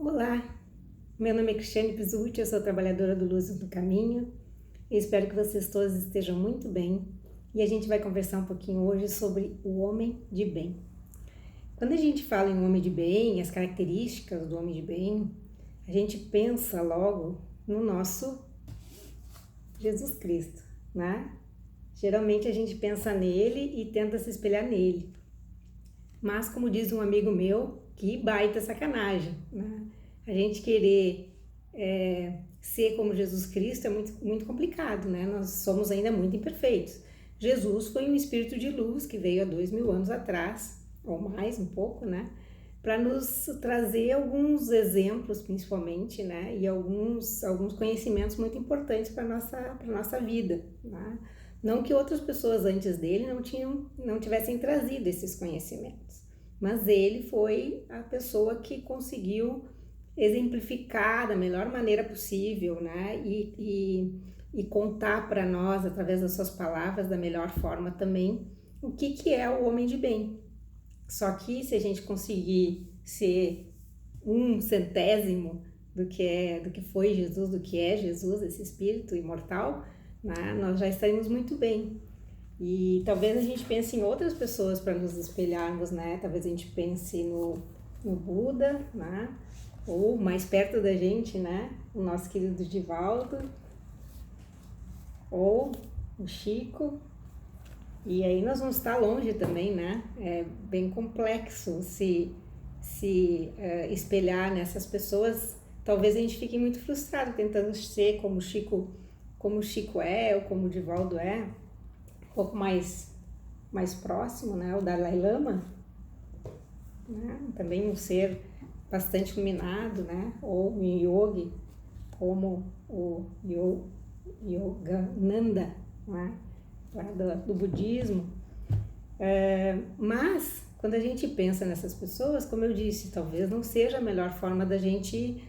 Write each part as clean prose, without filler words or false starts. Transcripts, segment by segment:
Olá, meu nome é Cristiane Pizzuti, eu sou trabalhadora do Luz do Caminho e espero que vocês todos estejam muito bem e a gente vai conversar um pouquinho hoje sobre o homem de bem. Quando a gente fala em homem de bem, as características do homem de bem, a gente pensa logo no nosso Jesus Cristo, né? Geralmente a gente pensa nele e tenta se espelhar nele. Mas, como diz um amigo meu, que baita sacanagem, né? A gente querer ser como Jesus Cristo é muito complicado, né? Nós somos ainda muito imperfeitos. Jesus foi um espírito de luz que veio há 2000 anos atrás, ou mais um pouco, né? Para nos trazer alguns exemplos, principalmente, né? E alguns conhecimentos muito importantes para nossa vida, né? Não que outras pessoas antes dele não tivessem trazido esses conhecimentos, mas ele foi a pessoa que conseguiu exemplificar da melhor maneira possível, né? E contar para nós, através das suas palavras, da melhor forma também, o que é o homem de bem. Só que se a gente conseguir ser 1/100º do que foi Jesus, do que é Jesus, esse espírito imortal, né, nós já estaremos muito bem. E talvez a gente pense em outras pessoas para nos espelharmos, né? Talvez a gente pense no Buda, né? Ou mais perto da gente, né? O nosso querido Divaldo, ou o Chico. E aí nós vamos estar longe também, né? É bem complexo se espelhar nessas pessoas. Talvez a gente fique muito frustrado tentando ser como o Chico é, ou como o Divaldo é, um pouco mais próximo, né? O Dalai Lama, né? Também um ser bastante iluminado, né? Ou um yogi, como o Yogananda, né? Lá do budismo. Mas, quando a gente pensa nessas pessoas, como eu disse, talvez não seja a melhor forma da gente,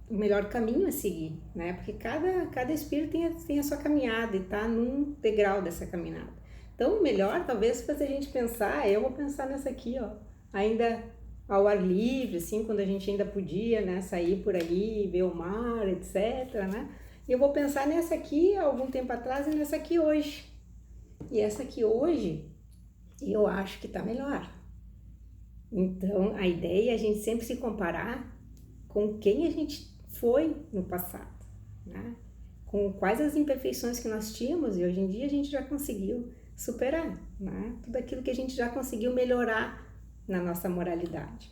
o melhor caminho a seguir, né? Porque cada espírito tem a sua caminhada e está num degrau dessa caminhada. Então, o melhor, talvez, fazer a gente pensar, eu vou pensar nessa aqui, ó, ainda ao ar livre, assim, quando a gente ainda podia, né, sair por aí, ver o mar, etc, né? E eu vou pensar nessa aqui há algum tempo atrás e nessa aqui hoje. E essa aqui hoje, eu acho que tá melhor. Então, a ideia é a gente sempre se comparar com quem a gente foi no passado, né? Com quais as imperfeições que nós tínhamos e hoje em dia a gente já conseguiu superar, né? Tudo aquilo que a gente já conseguiu melhorar na nossa moralidade.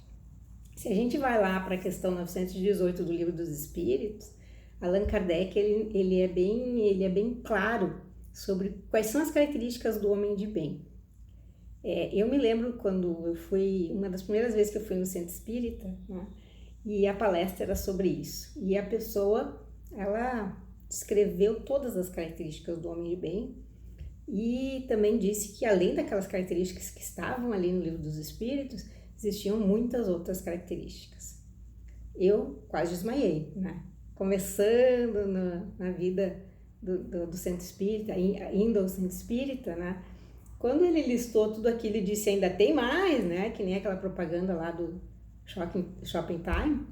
Se a gente vai lá para a questão 918 do Livro dos Espíritos, Allan Kardec ele é bem claro sobre quais são as características do homem de bem. Eu me lembro quando eu fui, uma das primeiras vezes que eu fui no Centro Espírita, né, e a palestra era sobre isso. E a pessoa, ela descreveu todas as características do homem de bem e também disse que além daquelas características que estavam ali no Livro dos Espíritos, existiam muitas outras características. Eu quase desmaiei, né? Começando na vida do Centro Espírita, indo ao Centro Espírita, né? Quando ele listou tudo aquilo e disse ainda tem mais, né? Que nem aquela propaganda lá do Shopping Time,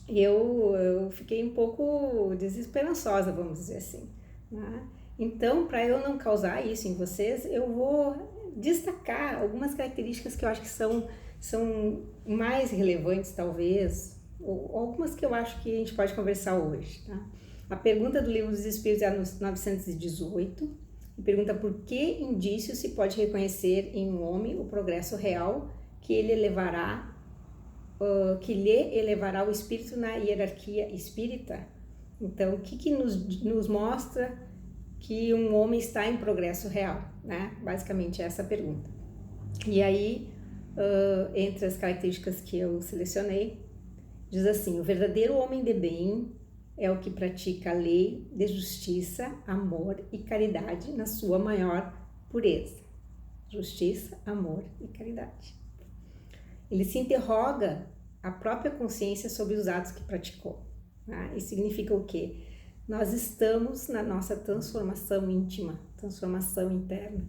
eu fiquei um pouco desesperançosa, vamos dizer assim, né? Então, para eu não causar isso em vocês, eu vou destacar algumas características que eu acho que são mais relevantes, talvez, ou algumas que eu acho que a gente pode conversar hoje, tá? A pergunta do Livro dos Espíritos é a 918 e pergunta por que indício se pode reconhecer em um homem o progresso real que lhe elevará o espírito na hierarquia espírita. Então, o que nos mostra que um homem está em progresso real, né? Basicamente essa a pergunta. E aí, entre as características que eu selecionei, diz assim: o verdadeiro homem de bem é o que pratica a lei de justiça, amor e caridade na sua maior pureza. Justiça, amor e caridade. Ele se interroga a própria consciência sobre os atos que praticou. Né? Isso significa o quê? Nós estamos na nossa transformação íntima, transformação interna.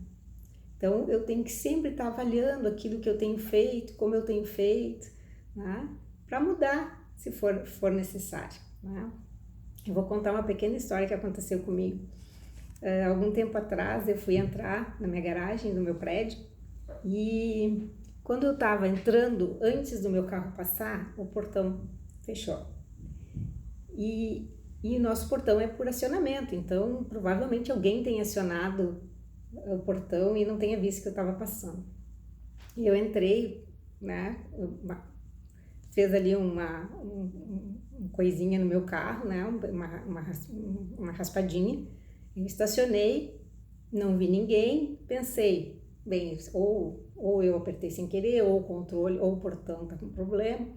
Então, eu tenho que sempre estar avaliando aquilo que eu tenho feito, como eu tenho feito, né? para mudar, se for necessário, né? Eu vou contar uma pequena história que aconteceu comigo. Algum tempo atrás eu fui entrar na minha garagem do meu prédio e quando eu estava entrando, antes do meu carro passar, o portão fechou. E o nosso portão é por acionamento, então provavelmente alguém tenha acionado o portão e não tenha visto que eu estava passando. E eu entrei, né, fez ali uma coisinha no meu carro, né, uma raspadinha. Eu estacionei, não vi ninguém, pensei, bem, ou eu apertei sem querer, ou o controle, ou o portão tá com problema,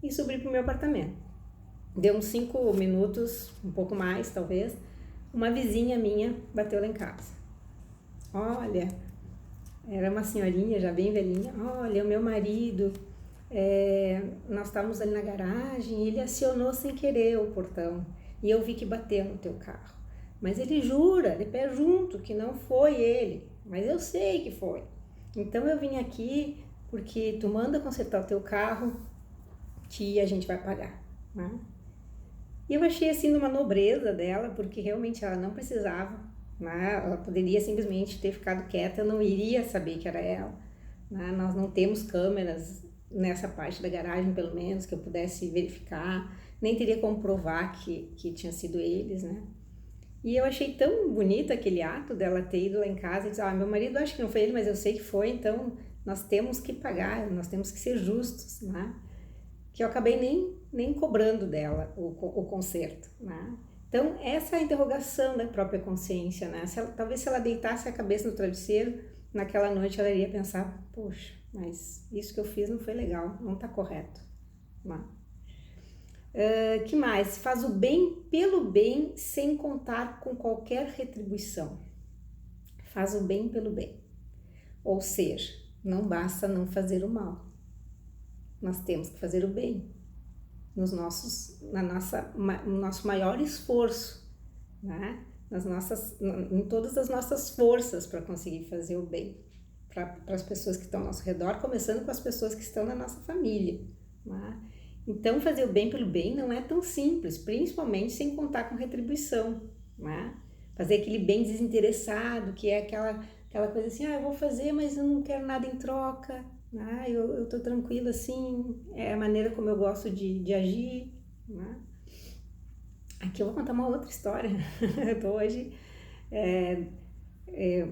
e subi pro meu apartamento. Deu uns 5 minutos, um pouco mais talvez, uma vizinha minha bateu lá em casa. Olha, era uma senhorinha já bem velhinha, olha, o meu marido, nós estávamos ali na garagem, ele acionou sem querer o portão, e eu vi que bateu no teu carro. Mas ele jura, de pé junto, que não foi ele, mas eu sei que foi. Então eu vim aqui porque tu manda consertar o teu carro que a gente vai pagar, né? E eu achei assim uma nobreza dela, porque realmente ela não precisava, né? Ela poderia simplesmente ter ficado quieta, eu não iria saber que era ela, né? Nós não temos câmeras nessa parte da garagem, pelo menos, que eu pudesse verificar, nem teria como provar que tinha sido eles, né? E eu achei tão bonito aquele ato dela ter ido lá em casa e dizer, meu marido acho que não foi ele, mas eu sei que foi, então nós temos que pagar, nós temos que ser justos, né? Que eu acabei nem cobrando dela o conserto, né? Então, essa é a interrogação da própria consciência, né? Talvez se ela deitasse a cabeça no travesseiro, naquela noite ela iria pensar, poxa, mas isso que eu fiz não foi legal, não está correto, né? Que mais? Faz o bem pelo bem sem contar com qualquer retribuição. Faz o bem pelo bem. Ou seja, não basta não fazer o mal. Nós temos que fazer o bem no nosso maior esforço, né? Em todas as nossas forças para conseguir fazer o bem para as pessoas que estão ao nosso redor, começando com as pessoas que estão na nossa família, né? Então, fazer o bem pelo bem não é tão simples, principalmente sem contar com retribuição, né? Fazer aquele bem desinteressado, que é aquela coisa assim, eu vou fazer, mas eu não quero nada em troca, né? Eu tô tranquila assim, é a maneira como eu gosto de agir, né? Aqui eu vou contar uma outra história. Eu tô hoje...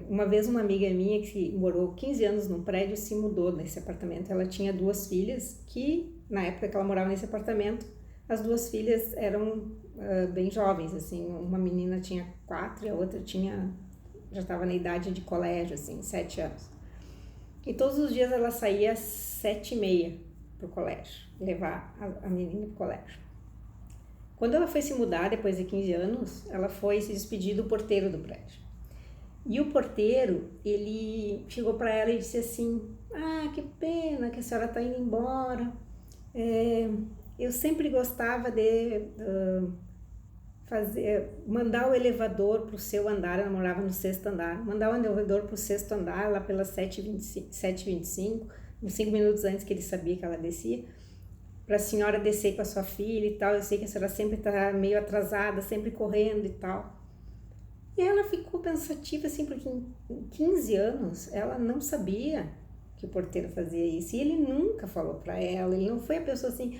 uma vez uma amiga minha que morou 15 anos num prédio se mudou nesse apartamento. Ela tinha 2 filhas que, na época que ela morava nesse apartamento, as 2 filhas eram bem jovens, assim, uma menina tinha 4 e a outra já estava na idade de colégio, assim, 7 anos. E todos os dias ela saía às 7h30 pro colégio, levar a menina pro colégio. Quando ela foi se mudar, depois de 15 anos, ela foi se despedir do porteiro do prédio. E o porteiro, ele chegou para ela e disse assim, que pena que a senhora está indo embora, eu sempre gostava de mandar o elevador para o seu andar, ela morava no 6º andar, mandar o elevador para o 6º andar, lá pelas 7h25, uns 5 minutos antes que ele sabia que ela descia, para a senhora descer com a sua filha e tal, eu sei que a senhora sempre está meio atrasada, sempre correndo e tal. E ela ficou pensativa, assim, porque em 15 anos ela não sabia que o porteiro fazia isso. E ele nunca falou para ela, ele não foi a pessoa assim,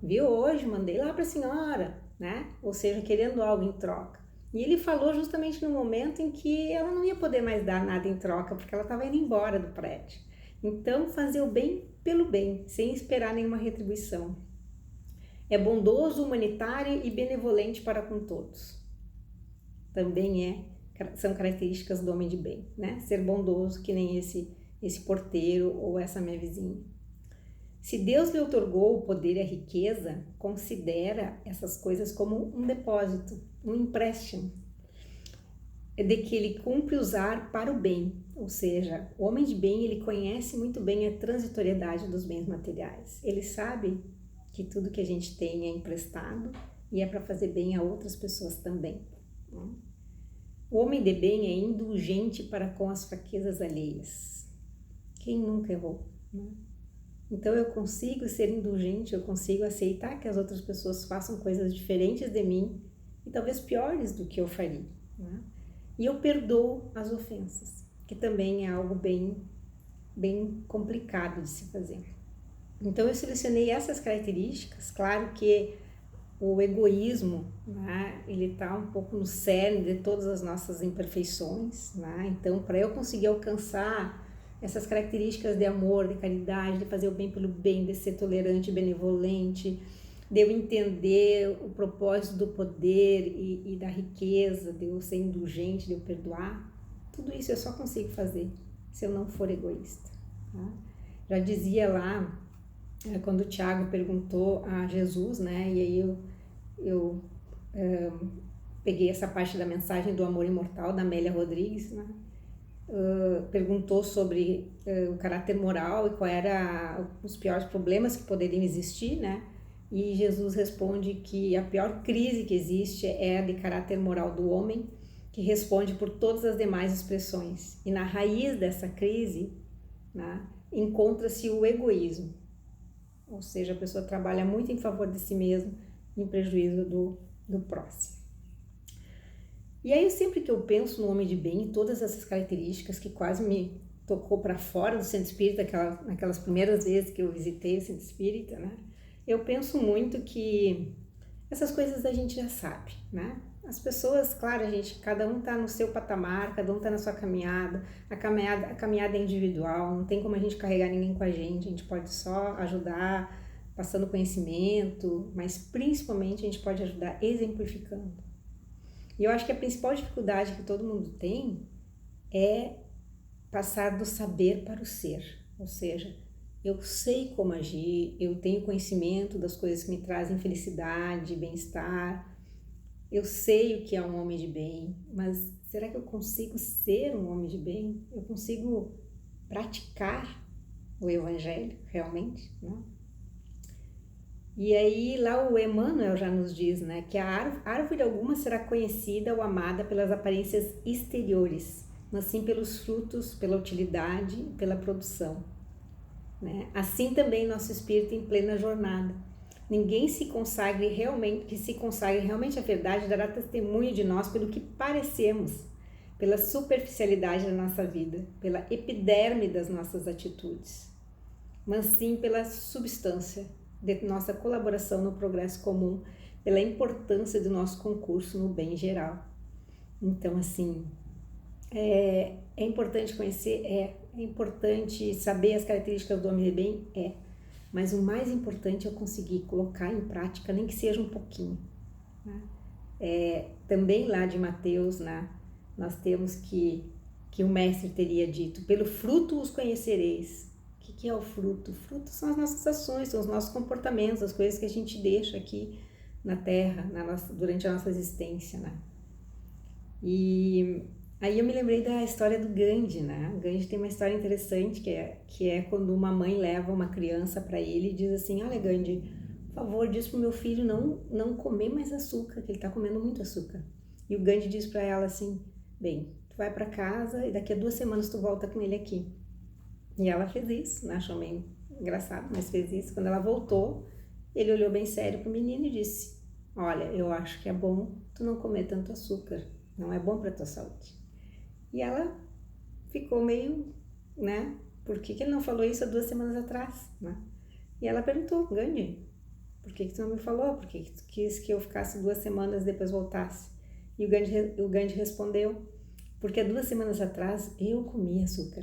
viu hoje, mandei lá para a senhora, né? Ou seja, querendo algo em troca. E ele falou justamente no momento em que ela não ia poder mais dar nada em troca, porque ela estava indo embora do prédio. Então, fazer o bem pelo bem, sem esperar nenhuma retribuição. É bondoso, humanitário e benevolente para com todos. Também são características do homem de bem, né? Ser bondoso, que nem esse porteiro ou essa minha vizinha. Se Deus lhe outorgou o poder e a riqueza, considera essas coisas como um depósito, um empréstimo, de que ele cumpre usar para o bem. Ou seja, o homem de bem, ele conhece muito bem a transitoriedade dos bens materiais. Ele sabe que tudo que a gente tem é emprestado e é para fazer bem a outras pessoas também. O homem de bem é indulgente para com as fraquezas alheias. Quem nunca errou, né? Então eu consigo ser indulgente, eu consigo aceitar que as outras pessoas façam coisas diferentes de mim e talvez piores do que eu faria, né? E eu perdoo as ofensas, que também é algo bem complicado de se fazer. Então eu selecionei essas características. Claro que o egoísmo, né, ele está um pouco no cerne de todas as nossas imperfeições, né? Então, para eu conseguir alcançar essas características de amor, de caridade, de fazer o bem pelo bem, de ser tolerante, benevolente, de eu entender o propósito do poder e da riqueza, de eu ser indulgente, de eu perdoar, tudo isso eu só consigo fazer se eu não for egoísta, tá? Já dizia lá, quando o Tiago perguntou a Jesus, né, e aí eu peguei essa parte da mensagem do amor imortal da Amélia Rodrigues, né, perguntou sobre o caráter moral e qual era os piores problemas que poderiam existir, né, e Jesus responde que a pior crise que existe é a de caráter moral do homem, que responde por todas as demais expressões, e na raiz dessa crise, né, encontra-se o egoísmo. Ou seja, a pessoa trabalha muito em favor de si mesma, em prejuízo do próximo. E aí, sempre que eu penso no homem de bem, todas essas características que quase me tocou para fora do centro espírita, naquelas primeiras vezes que eu visitei o centro espírita, né? Eu penso muito que essas coisas a gente já sabe, né? As pessoas, claro, cada um tá no seu patamar, cada um tá na sua caminhada, a caminhada é individual, não tem como a gente carregar ninguém com a gente pode só ajudar, passando conhecimento, mas principalmente a gente pode ajudar exemplificando. E eu acho que a principal dificuldade que todo mundo tem é passar do saber para o ser, ou seja, eu sei como agir, eu tenho conhecimento das coisas que me trazem felicidade, bem-estar, eu sei o que é um homem de bem, mas será que eu consigo ser um homem de bem? Eu consigo praticar o Evangelho realmente, né? E aí lá o Emmanuel já nos diz, né, que a árvore alguma será conhecida ou amada pelas aparências exteriores, mas sim pelos frutos, pela utilidade, pela produção, né? Assim também nosso espírito em plena jornada. Ninguém que se consagre realmente à verdade dará testemunho de nós pelo que parecemos, pela superficialidade da nossa vida, pela epiderme das nossas atitudes, mas sim pela substância de nossa colaboração no progresso comum, pela importância do nosso concurso no bem geral. Então, assim, é importante conhecer, é importante saber as características do homem de bem, mas o mais importante é eu conseguir colocar em prática, nem que seja um pouquinho, né? Também lá de Mateus, né, nós temos que o mestre teria dito, pelo fruto os conhecereis. O que é o fruto? O fruto são as nossas ações, são os nossos comportamentos, as coisas que a gente deixa aqui na Terra, durante a nossa existência, né? E aí eu me lembrei da história do Gandhi, né? O Gandhi tem uma história interessante que é quando uma mãe leva uma criança para ele e diz assim, olha Gandhi, por favor, diz pro meu filho não comer mais açúcar, que ele tá comendo muito açúcar. E o Gandhi diz para ela assim, bem, tu vai para casa e daqui a 2 semanas tu volta com ele aqui. E ela fez isso, né? Achou meio engraçado, mas fez isso. Quando ela voltou, ele olhou bem sério pro menino e disse, olha, eu acho que é bom tu não comer tanto açúcar, não é bom para tua saúde. E ela ficou meio, né? Por que ele não falou isso há 2 semanas atrás, né? E ela perguntou, Gandhi, por que tu não me falou? Por que tu quis que eu ficasse 2 semanas e depois voltasse? E o Gandhi respondeu, porque há 2 semanas atrás eu comi açúcar.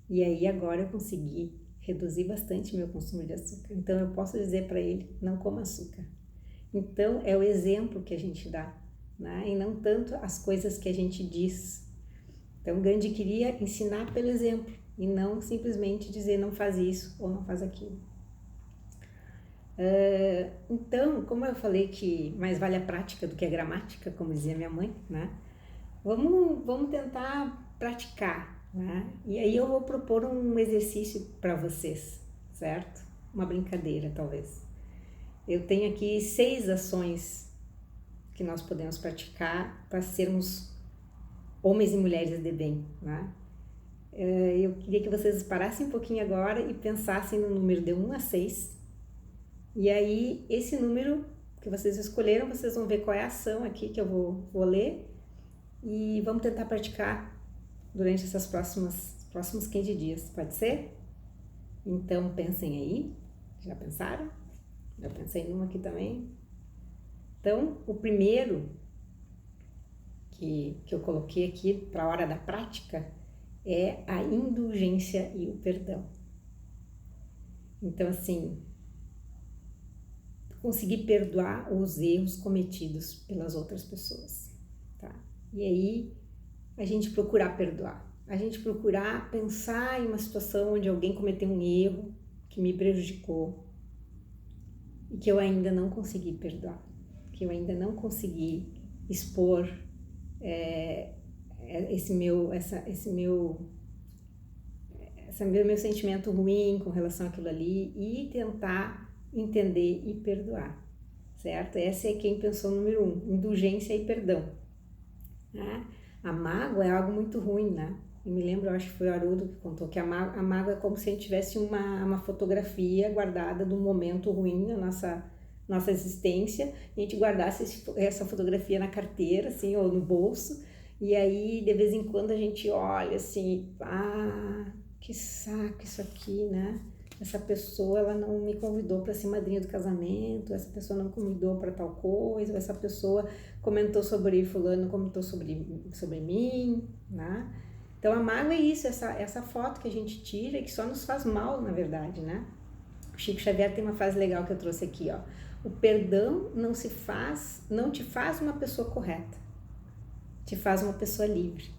E aí agora eu consegui reduzir bastante meu consumo de açúcar. Então eu posso dizer para ele, não coma açúcar. Então é o exemplo que a gente dá, né? E não tanto as coisas que a gente diz. Então Gandhi queria ensinar pelo exemplo e não simplesmente dizer não faz isso ou não faz aquilo. Então, como eu falei que mais vale a prática do que a gramática, como dizia minha mãe, né? Vamos tentar praticar, né? E aí eu vou propor um exercício para vocês, certo? Uma brincadeira, talvez. Eu tenho aqui 6 ações que nós podemos praticar para sermos homens e mulheres de bem, né? Eu queria que vocês parassem um pouquinho agora e pensassem no número de 1 a 6. E aí, esse número que vocês escolheram, vocês vão ver qual é a ação aqui que eu vou ler. E vamos tentar praticar durante esses próximos 15 dias, pode ser? Então, pensem aí. Já pensaram? Já pensei numa aqui também. Então, o primeiro que eu coloquei aqui para a hora da prática é a indulgência e o perdão. Então, assim, conseguir perdoar os erros cometidos pelas outras pessoas, tá? E aí, a gente procurar perdoar. A gente procurar pensar em uma situação onde alguém cometeu um erro que me prejudicou e que eu ainda não consegui perdoar, que eu ainda não consegui expor esse meu sentimento ruim com relação àquilo ali e tentar entender e perdoar, certo? Essa é quem pensou número 1, indulgência e perdão, né? A mágoa é algo muito ruim, né? Eu me lembro, eu acho que foi o Haroldo que contou que a mágoa é como se a gente tivesse uma fotografia guardada de um momento ruim na nossa existência, e a gente guardasse essa fotografia na carteira, assim, ou no bolso, e aí de vez em quando a gente olha assim, que saco isso aqui, né? Essa pessoa, ela não me convidou para ser madrinha do casamento, essa pessoa não convidou para tal coisa, essa pessoa comentou sobre fulano, comentou sobre mim, né? Então a mágoa é isso, essa foto que a gente tira e que só nos faz mal, na verdade, né? O Chico Xavier tem uma frase legal que eu trouxe aqui, ó. O perdão não te faz uma pessoa correta, te faz uma pessoa livre.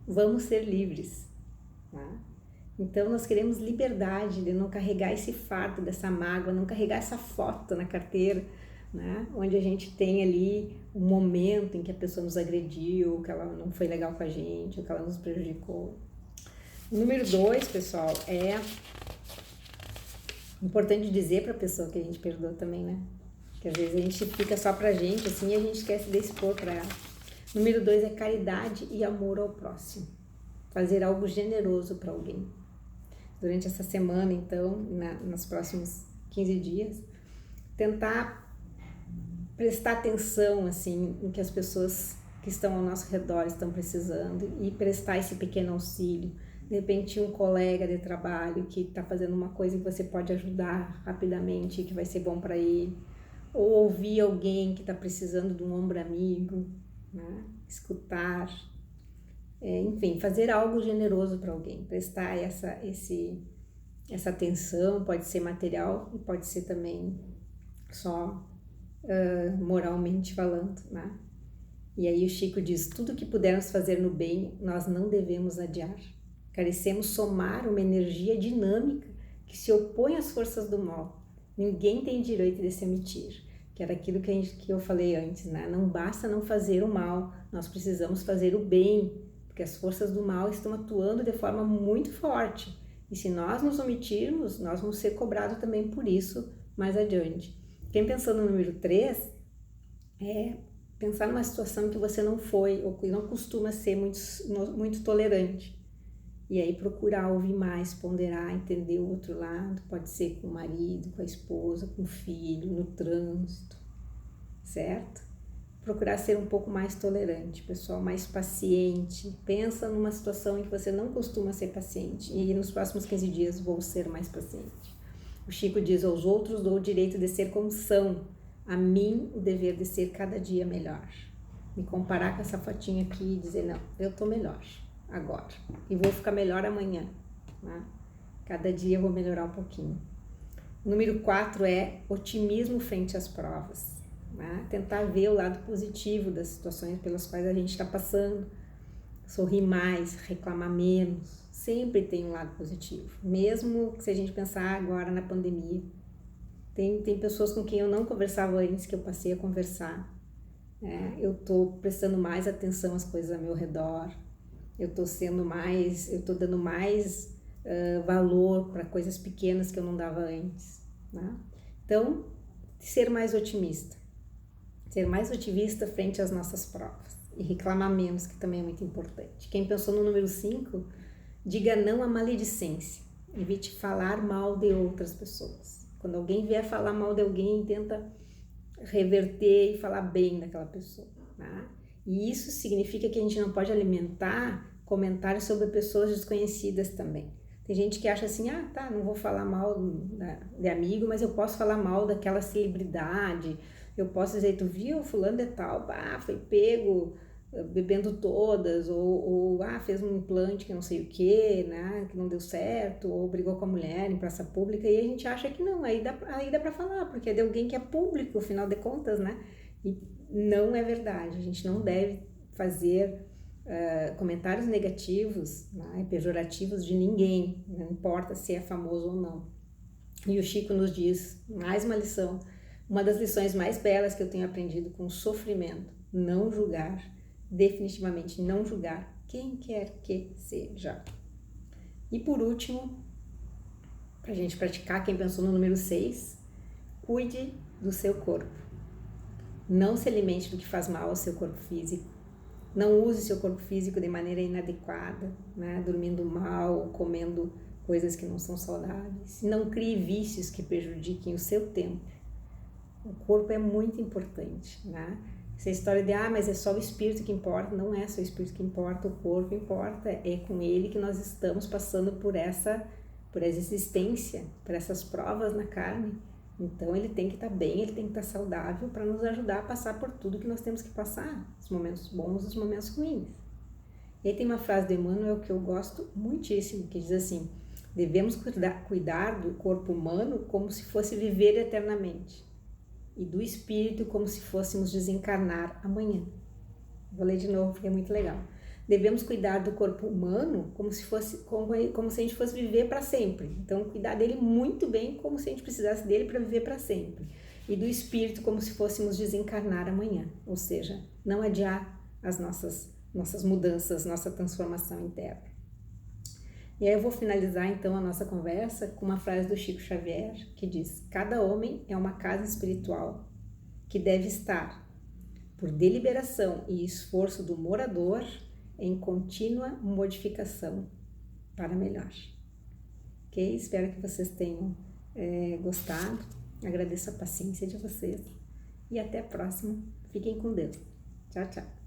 Vamos ser livres, né? Então nós queremos liberdade de não carregar esse fardo dessa mágoa, não carregar essa foto na carteira, né? Onde a gente tem ali um momento em que a pessoa nos agrediu, que ela não foi legal com a gente, ou que ela nos prejudicou. Número 2, pessoal, é importante dizer para a pessoa que a gente perdoa também, né? Que às vezes a gente fica só pra gente, assim, e a gente esquece de expor para ela. Número 2 é caridade e amor ao próximo. Fazer algo generoso para alguém. Durante essa semana, então, nos próximos 15 dias, tentar prestar atenção, assim, no que as pessoas que estão ao nosso redor estão precisando e prestar esse pequeno auxílio. De repente, um colega de trabalho que está fazendo uma coisa que você pode ajudar rapidamente, que vai ser bom para ele. Ou ouvir alguém que está precisando de um ombro amigo, né? Escutar. Enfim, fazer algo generoso para alguém, prestar essa atenção, pode ser material e pode ser também só moralmente falando, né? E aí o Chico diz, tudo que pudermos fazer no bem, nós não devemos adiar. Carecemos somar uma energia dinâmica que se opõe às forças do mal. Ninguém tem direito de se omitir, que era aquilo que eu falei antes, né? Não basta não fazer o mal, nós precisamos fazer o bem, porque as forças do mal estão atuando de forma muito forte. E se nós nos omitirmos, nós vamos ser cobrados também por isso mais adiante. Quem pensou no número 3 é pensar numa situação que você não foi ou que não costuma ser muito tolerante. E aí procurar ouvir mais, ponderar, entender o outro lado. Pode ser com o marido, com a esposa, com o filho, no trânsito, certo? Procurar ser um pouco mais tolerante, pessoal, mais paciente. Pensa numa situação em que você não costuma ser paciente e nos próximos 15 dias vou ser mais paciente. O Chico diz, aos outros dou o direito de ser como são, a mim o dever de ser cada dia melhor. Me comparar com essa fotinha aqui e dizer, não, eu tô melhor agora e vou ficar melhor amanhã, né? Cada dia eu vou melhorar um pouquinho. Número 4 é otimismo frente às provas. Né? Tentar ver o lado positivo das situações pelas quais a gente está passando, sorrir mais, reclamar menos, sempre tem um lado positivo, mesmo que se a gente pensar agora na pandemia, tem pessoas com quem eu não conversava antes que eu passei a conversar, né? Eu estou prestando mais atenção às coisas ao meu redor, eu estou dando mais valor para coisas pequenas que eu não dava antes, né? Então, ser mais otimista frente às nossas provas e reclamar menos, que também é muito importante. Quem pensou no número 5 Diga não à maledicência. Evite falar mal de outras pessoas. Quando alguém vier falar mal de alguém, tenta reverter e falar bem daquela pessoa, tá? E isso significa que a gente não pode alimentar comentários sobre pessoas desconhecidas também. Tem gente que acha assim, tá, não vou falar mal de amigo, mas eu posso falar mal daquela celebridade, eu posso dizer, tu viu, fulano de tal, foi pego bebendo todas, ou fez um implante que não sei o que, né, que não deu certo, ou brigou com a mulher em praça pública, e a gente acha que não, aí dá pra falar, porque é de alguém que é público, afinal de contas, né, e não é verdade, a gente não deve fazer comentários negativos, né, pejorativos de ninguém, não importa se é famoso ou não. E o Chico nos diz, mais uma lição, uma das lições mais belas que eu tenho aprendido com o sofrimento, não julgar, definitivamente não julgar quem quer que seja. E por último, para a gente praticar, quem pensou no número 6, cuide do seu corpo. Não se alimente do que faz mal ao seu corpo físico. Não use seu corpo físico de maneira inadequada, né? Dormindo mal, comendo coisas que não são saudáveis. Não crie vícios que prejudiquem o seu tempo. O corpo é muito importante, né? Essa história de, mas é só o espírito que importa, não é só o espírito que importa, o corpo importa, é com ele que nós estamos passando por essa existência, por essas provas na carne. Então ele tem que estar bem, ele tem que estar saudável para nos ajudar a passar por tudo que nós temos que passar, os momentos bons e os momentos ruins. E aí tem uma frase de Emmanuel que eu gosto muitíssimo, que diz assim, devemos cuidar do corpo humano como se fosse viver eternamente, e do espírito como se fôssemos desencarnar amanhã. Vou ler de novo porque é muito legal. Devemos cuidar do corpo humano como se a gente fosse viver para sempre. Então, cuidar dele muito bem, como se a gente precisasse dele para viver para sempre. E do espírito como se fôssemos desencarnar amanhã. Ou seja, não adiar as nossas mudanças, nossa transformação interna. E aí eu vou finalizar então a nossa conversa com uma frase do Chico Xavier, que diz: cada homem é uma casa espiritual que deve estar, por deliberação e esforço do morador, em contínua modificação para melhor. Ok? Espero que vocês tenham gostado. Agradeço a paciência de vocês e até a próxima. Fiquem com Deus. Tchau, tchau.